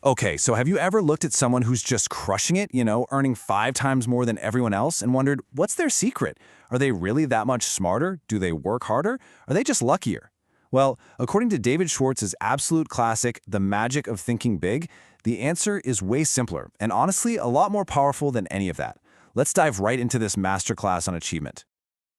Okay, so have you ever looked at someone who's just crushing it, earning 5 times more than everyone else and wondered, what's their secret? Are they really that much smarter? Do they work harder? Are they just luckier? Well, according to David Schwartz's absolute classic, The Magic of Thinking Big, the answer is way simpler and honestly a lot more powerful than any of that. Let's dive right into this masterclass on achievement.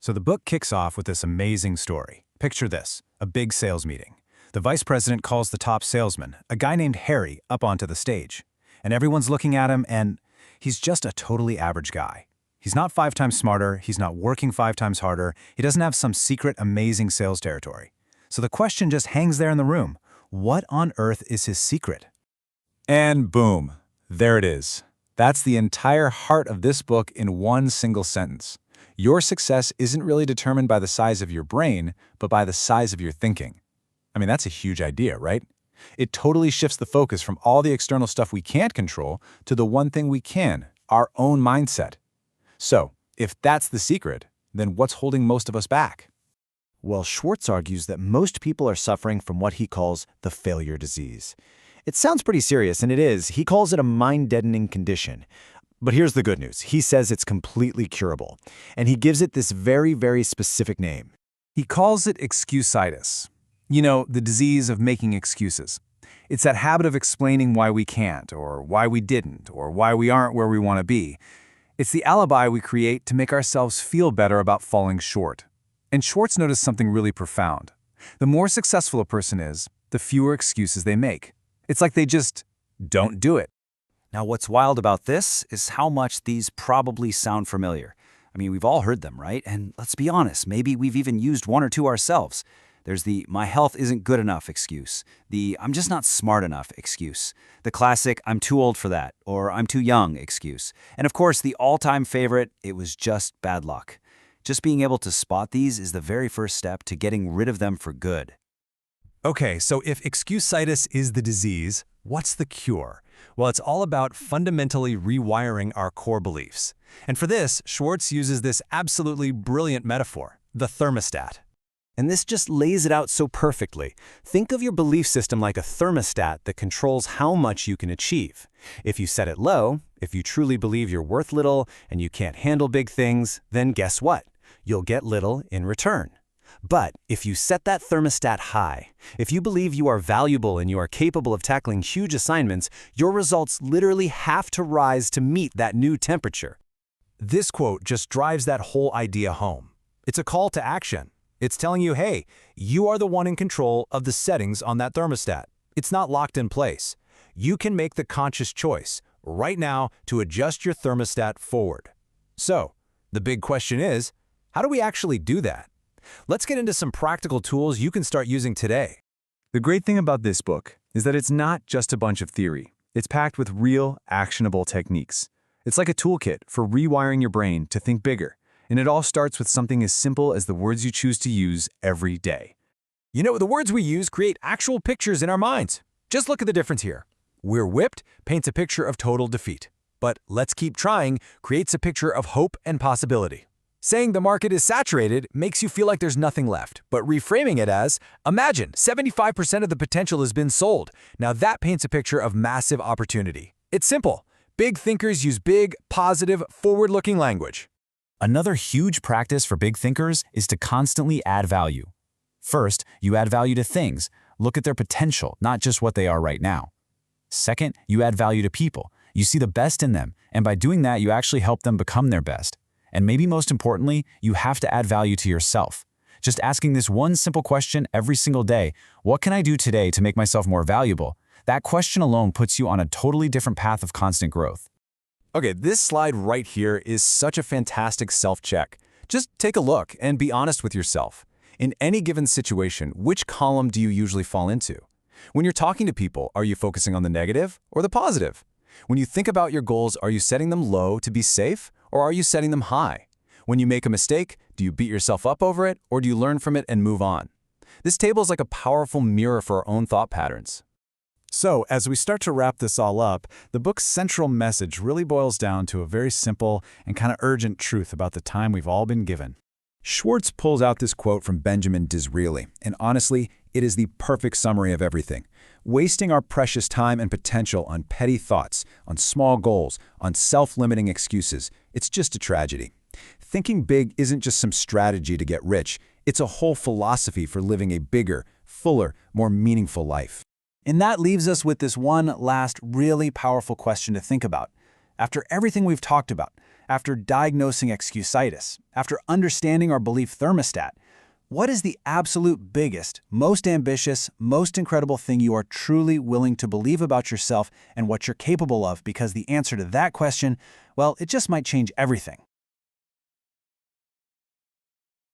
So the book kicks off with this amazing story. Picture this, a big sales meeting. The vice president calls the top salesman, a guy named Harry, up onto the stage. And everyone's looking at him, and he's just a totally average guy. He's not 5 times smarter, he's not working 5 times harder, he doesn't have some secret amazing sales territory. So the question just hangs there in the room. What on earth is his secret? And boom, there it is. That's the entire heart of this book in one single sentence. Your success isn't really determined by the size of your brain, but by the size of your thinking. I mean, that's a huge idea, right? It totally shifts the focus from all the external stuff we can't control to the one thing we can, our own mindset. So, if that's the secret, then what's holding most of us back? Well, Schwartz argues that most people are suffering from what he calls the failure disease. It sounds pretty serious, and it is. He calls it a mind-deadening condition. But here's the good news. He says it's completely curable, and he gives it this very, very specific name. He calls it Excusitis. The disease of making excuses. It's that habit of explaining why we can't, or why we didn't, or why we aren't where we want to be. It's the alibi we create to make ourselves feel better about falling short. And Schwartz noticed something really profound. The more successful a person is, the fewer excuses they make. It's like they just don't do it. Now, what's wild about this is how much these probably sound familiar. I mean, we've all heard them, right? And let's be honest, maybe we've even used one or two ourselves. There's the "my health isn't good enough" excuse, the "I'm just not smart enough" excuse, the classic "I'm too old for that" or "I'm too young" excuse, and of course the all-time favorite, "it was just bad luck." Just being able to spot these is the very first step to getting rid of them for good. Okay, so if excusitis is the disease, what's the cure? Well, it's all about fundamentally rewiring our core beliefs. And for this, Schwartz uses this absolutely brilliant metaphor, the thermostat. And this just lays it out so perfectly. Think of your belief system like a thermostat that controls how much you can achieve. If you set it low, if you truly believe you're worth little and you can't handle big things, then guess what? You'll get little in return. But if you set that thermostat high, if you believe you are valuable and you are capable of tackling huge assignments, your results literally have to rise to meet that new temperature. This quote just drives that whole idea home. It's a call to action. It's telling you, hey, you are the one in control of the settings on that thermostat. It's not locked in place. You can make the conscious choice right now to adjust your thermostat forward. So, the big question is, how do we actually do that? Let's get into some practical tools you can start using today. The great thing about this book is that it's not just a bunch of theory. It's packed with real, actionable techniques. It's like a toolkit for rewiring your brain to think bigger. And it all starts with something as simple as the words you choose to use every day. The words we use create actual pictures in our minds. Just look at the difference here. "We're whipped" paints a picture of total defeat. But "let's keep trying" creates a picture of hope and possibility. Saying the market is saturated makes you feel like there's nothing left, but reframing it as, imagine 75% of the potential has been sold. Now that paints a picture of massive opportunity. It's simple. Big thinkers use big, positive, forward-looking language. Another huge practice for big thinkers is to constantly add value. First, you add value to things. Look at their potential, not just what they are right now. Second, you add value to people. You see the best in them, and by doing that, you actually help them become their best. And maybe most importantly, you have to add value to yourself. Just asking this one simple question every single day, what can I do today to make myself more valuable? That question alone puts you on a totally different path of constant growth. Okay, this slide right here is such a fantastic self-check. Just take a look and be honest with yourself. In any given situation, which column do you usually fall into? When you're talking to people, are you focusing on the negative or the positive? When you think about your goals, are you setting them low to be safe, or are you setting them high? When you make a mistake, do you beat yourself up over it, or do you learn from it and move on? This table is like a powerful mirror for our own thought patterns. So, as we start to wrap this all up, the book's central message really boils down to a very simple and kind of urgent truth about the time we've all been given. Schwartz pulls out this quote from Benjamin Disraeli, and honestly, it is the perfect summary of everything. Wasting our precious time and potential on petty thoughts, on small goals, on self-limiting excuses, it's just a tragedy. Thinking big isn't just some strategy to get rich, it's a whole philosophy for living a bigger, fuller, more meaningful life. And that leaves us with this one last really powerful question to think about. After everything we've talked about, after diagnosing excusitis, after understanding our belief thermostat, what is the absolute biggest, most ambitious, most incredible thing you are truly willing to believe about yourself and what you're capable of? Because the answer to that question, well, it just might change everything.